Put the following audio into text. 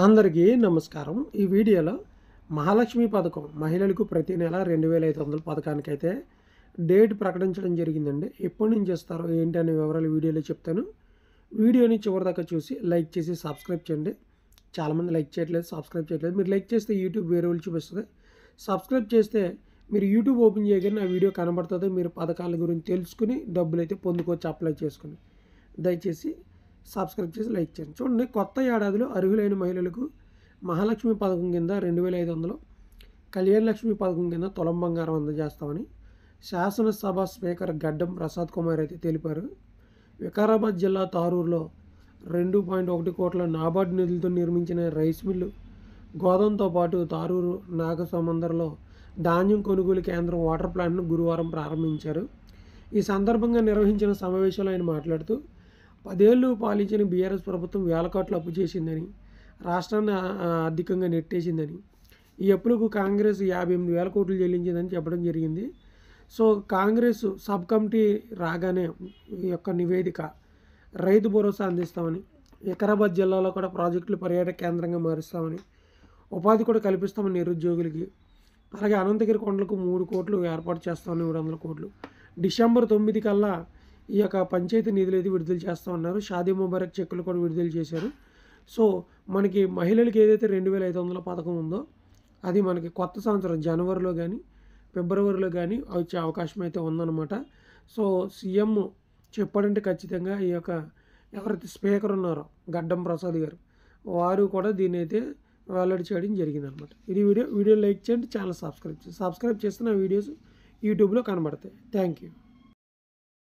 అందరికీ నమస్కారం. ఈ వీడియోలో మహాలక్ష్మి పథకం మహిళలకు ప్రతి నెల 2500 పథకానికైతే డేట్ ప్రకటించడం జరిగిందండి. ఎప్పటి నుంచి ఇస్తారో ఏంటి అనే వివరాలు వీడియోలో చెప్తాను. వీడియోని చివరిదాకా చూసి లైక్ చేసి సబ్స్క్రైబ్ చేయండి. చాలామంది లైక్ చేయట్లేదు, సబ్స్క్రైబ్ చేయట్లేదు. మీరు లైక్ చేస్తే యూట్యూబ్ వేరే వాళ్ళు చూపిస్తుంది. సబ్స్క్రైబ్ చేస్తే మీరు యూట్యూబ్ ఓపెన్ చేయగానే నా వీడియో కనబడుతుంది. మీరు పథకాల గురించి తెలుసుకుని డబ్బులైతే పొందుకోవచ్చు అప్లై చేసుకుని. దయచేసి సబ్స్క్రైబ్ చేసి లైక్ చేయండి. చూడండి, కొత్త ఏడాదిలో అర్హులైన మహిళలకు మహాలక్ష్మి పథకం కింద 2500, కళ్యాణ లక్ష్మి పథకం కింద తులం బంగారం అందజేస్తామని శాసనసభ స్పీకర్ గడ్డం ప్రసాద్ కుమార్ అయితే తెలిపారు. వికారాబాద్ జిల్లా తారూరులో 2.1 కోట్ల నాబార్డు నిధులతో నిర్మించిన రైస్ మిల్లు, గోదాంతో పాటు తారూరు నాగసముందర్లో ధాన్యం కొనుగోలు కేంద్రం వాటర్ ప్లాంట్ను గురువారం ప్రారంభించారు. ఈ సందర్భంగా నిర్వహించిన సమావేశంలో ఆయన మాట్లాడుతూ 10 ఏళ్ళు పాలించిన బీఆర్ఎస్ ప్రభుత్వం వేల కోట్లు అప్పు చేసిందని, రాష్ట్రాన్ని ఆర్థికంగా నెట్టేసిందని, ఈ అప్పులకు కాంగ్రెస్ 58,000 కోట్లు చెల్లించిందని చెప్పడం జరిగింది. సో కాంగ్రెస్ సబ్ కమిటీ రాగానే ఈ యొక్క నివేదిక రైతు భరోసా అందిస్తామని, వికారాబాద్ జిల్లాలో కూడా ప్రాజెక్టులు పర్యాటక కేంద్రంగా మారుస్తామని, ఉపాధి కూడా కల్పిస్తామని నిరుద్యోగులకి, అలాగే అనంతగిరి కొండలకు 3 కోట్లు ఏర్పాటు చేస్తామని 300 కోట్లు, డిసెంబర్ 9 కల్లా ఈ యొక్క పంచాయతీ నిధులు అయితే విడుదల చేస్తూ ఉన్నారు. షాదీ ముబారక్ చెక్కులు కూడా విడుదల చేశారు. సో మనకి మహిళలకు ఏదైతే 2500 పథకం ఉందో అది మనకి కొత్త సంవత్సరం జనవరిలో కానీ ఫిబ్రవరిలో కానీ వచ్చే అవకాశం అయితే ఉందన్నమాట. సో సీఎం చెప్పాడంటే ఖచ్చితంగా ఈ యొక్క ఎవరైతే స్పీకర్ ఉన్నారో గడ్డం ప్రసాద్ గారు వారు కూడా దీన్ని అయితే వెల్లడి చేయడం జరిగిందనమాట. ఇది వీడియో లైక్ చేయండి, ఛానల్ సబ్స్క్రైబ్ చేస్తే నా వీడియోస్ యూట్యూబ్లో కనబడతాయి. Thank you.